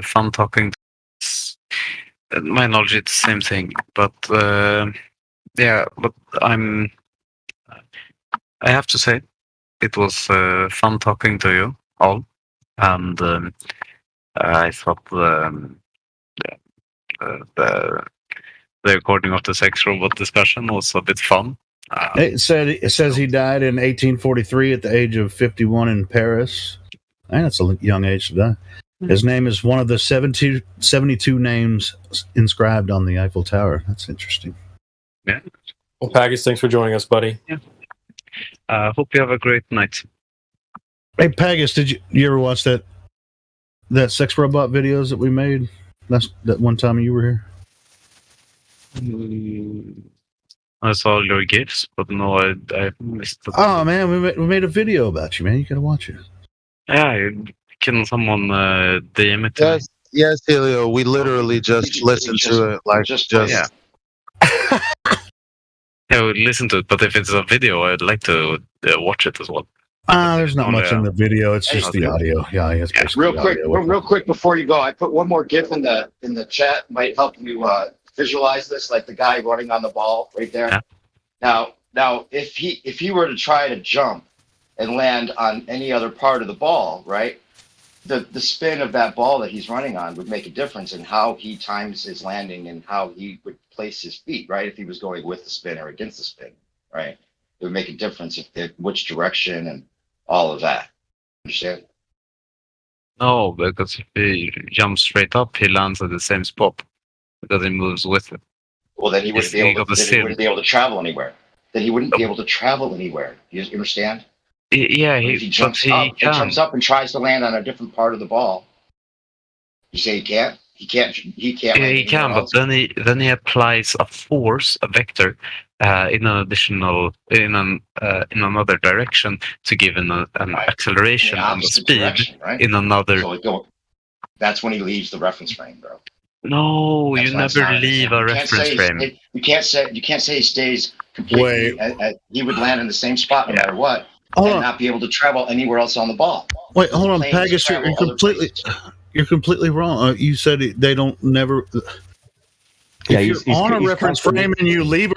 fun talking. My knowledge is the same thing, but yeah, but I have to say, it was fun talking to you all, and I thought the recording of the sex robot discussion was a bit fun. It says he died in 1843 at the age of 51 in Paris. And that's a young age to die. His name is one of the 72 names inscribed on the Eiffel Tower. That's interesting. Yeah. Well, Pagus, thanks for joining us, buddy. Yeah. Hope you have a great night. Hey, Pagus, did you ever watch that sex robot videos that we made that one time you were here? I saw your gifts, but no, I missed it. Oh man, we made a video about you, man. You gotta watch it. Yeah, can someone DM it to me? Yes, Helio. We literally just listened to it, like just. Yeah. Yeah, we listen to it, but if it's a video, I'd like to watch it as well. There's not much in the video. It's just the audio. Yeah, it's basically real quick before you go, I put one more GIF in the chat. Might help you visualize this, like the guy running on the ball right there. Yeah. Now, if he were to try to jump and land on any other part of the ball, right? The spin of that ball that he's running on would make a difference in how he times his landing and how he would place his feet, right? If he was going with the spin or against the spin, right? It would make a difference if which direction and all of that. Understand? No, because if he jumps straight up, he lands at the same spot because he moves with it. Well, then he wouldn't be able to travel anywhere. Then he wouldn't be able to travel anywhere. You understand? Yeah, if he jumps up and tries to land on a different part of the ball. You say he can't? He can't. Yeah, he can, but then he applies a force, a vector, in another direction to give an acceleration and a speed right? in another. So that's when he leaves the reference frame, bro. No, you never leave a reference frame. You can't say he stays completely. He would land in the same spot no matter what. And not be able to travel anywhere else on the ball. Wait, hold on, Pagus, you're completely wrong. You said they don't never. If you're on a reference frame and you leave,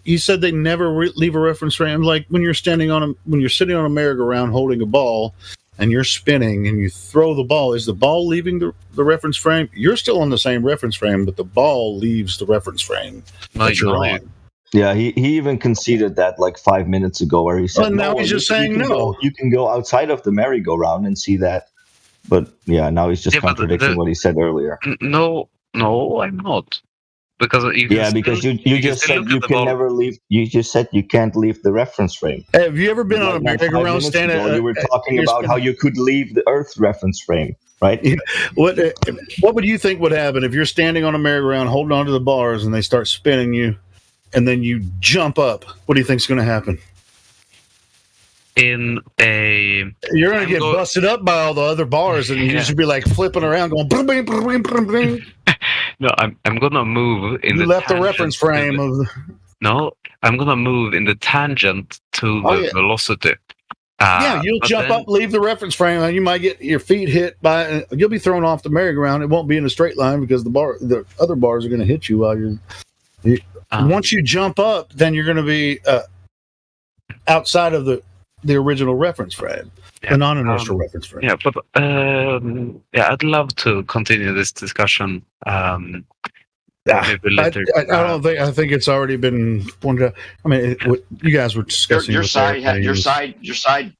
you said they never leave a reference frame. Like when you're sitting on a merry-go-round holding a ball, and you're spinning and you throw the ball. Is the ball leaving the reference frame? You're still on the same reference frame, but the ball leaves the reference frame that you're on. Yeah, he even conceded that like 5 minutes ago, where he said, well, now he's just saying no. You can go outside of the merry-go-round and see that. But yeah, now he's just contradicting what he said earlier. No, I'm not. Because you just said you can never leave. You just said you can't leave the reference frame. Have you ever been on a merry-go-round standing? You were talking about how you could leave the Earth reference frame, right? Yeah. What would you think would happen if you're standing on a merry-go-round holding onto the bars and they start spinning you? And then you jump up. What do you think's going to happen? You're going to get busted up by all the other bars, and you should be like flipping around, going. Brum, brum, brum, brum, brum. No, I'm going to move in you left the reference frame of. No, I'm going to move in the tangent to the velocity. You'll jump up, leave the reference frame, and you might get your feet hit by. You'll be thrown off the merry-go-round. It won't be in a straight line because the other bars are going to hit you while you're. Once you jump up, then you're going to be outside of the original reference frame, the non-inertial reference frame. Yeah, but I'd love to continue this discussion. Maybe later. I think it's already been pointed out. I mean, you guys were discussing your side.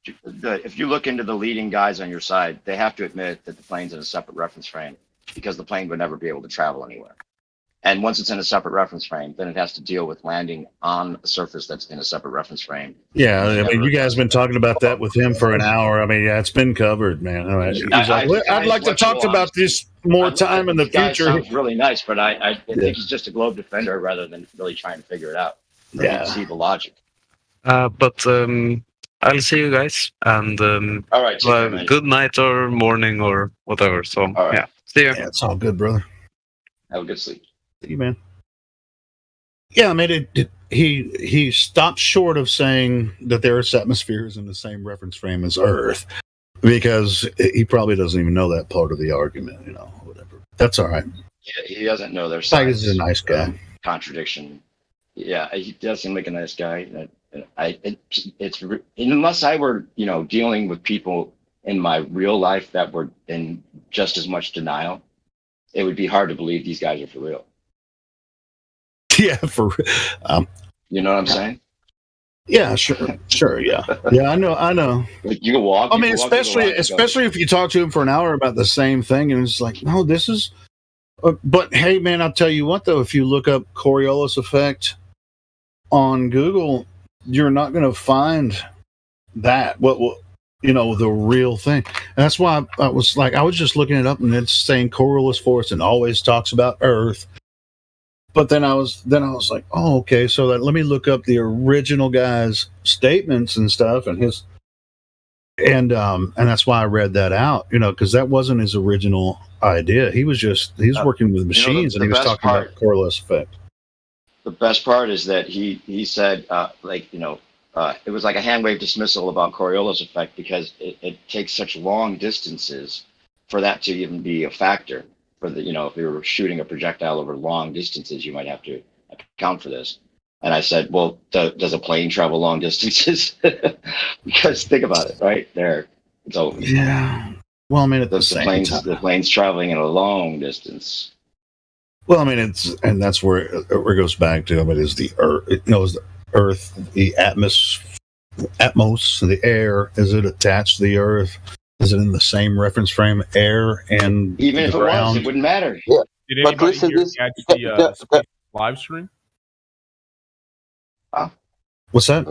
If you look into the leading guys on your side, they have to admit that the plane's in a separate reference frame because the plane would never be able to travel anywhere. And once it's in a separate reference frame, then it has to deal with landing on a surface that's in a separate reference frame. Yeah, I mean, you guys have been talking about that with him for an hour. I mean, yeah, it's been covered, man. I'd like to talk about this more time in the future. Sounds really nice, but I think he's just a globe defender rather than really trying to figure it out. Yeah, see the logic. But I'll see you guys, and all right, good night or morning or whatever. So yeah, see you. Yeah, it's all good, brother. Have a good sleep. You, man. Yeah, I mean, he stopped short of saying that there are atmospheres in the same reference frame as Earth. because he probably doesn't even know that part of the argument. Whatever. That's all right. He doesn't know their Tigers sides. is a nice guy. Contradiction. Yeah, he does seem like a nice guy. Unless I were, dealing with people in my real life that were in just as much denial, it would be hard to believe these guys are for real. Yeah, You know what I'm saying? Yeah, sure, yeah, I know. Like you can walk. I mean, especially if you talk to him for an hour about the same thing, and it's like, no, this is. But hey, man, I'll tell you what, though, if you look up Coriolis effect on Google, you're not going to find that the real thing. And that's why I was just looking it up, and it's saying Coriolis force and always talks about Earth. But then I was like, oh, okay, so let me look up the original guy's statements and stuff, and that's why I read that out, because that wasn't his original idea. He was working with machines, and he was talking about Coriolis effect. The best part is that he said, it was like a hand wave dismissal about Coriolis effect because it takes such long distances for that to even be a factor. For if you were shooting a projectile over long distances, you might have to account for this. And I said, well, does a plane travel long distances? Because think about it, right there. So yeah. Well, I mean, the plane's traveling in a long distance. Well, I mean, that's where it goes back to. I mean, is the Earth? Is the Earth the atmos, the air? Is it attached to the Earth? Is it in the same reference frame, air and even if it was, it wouldn't matter. Yeah. Did anybody catch the space live stream? What's that?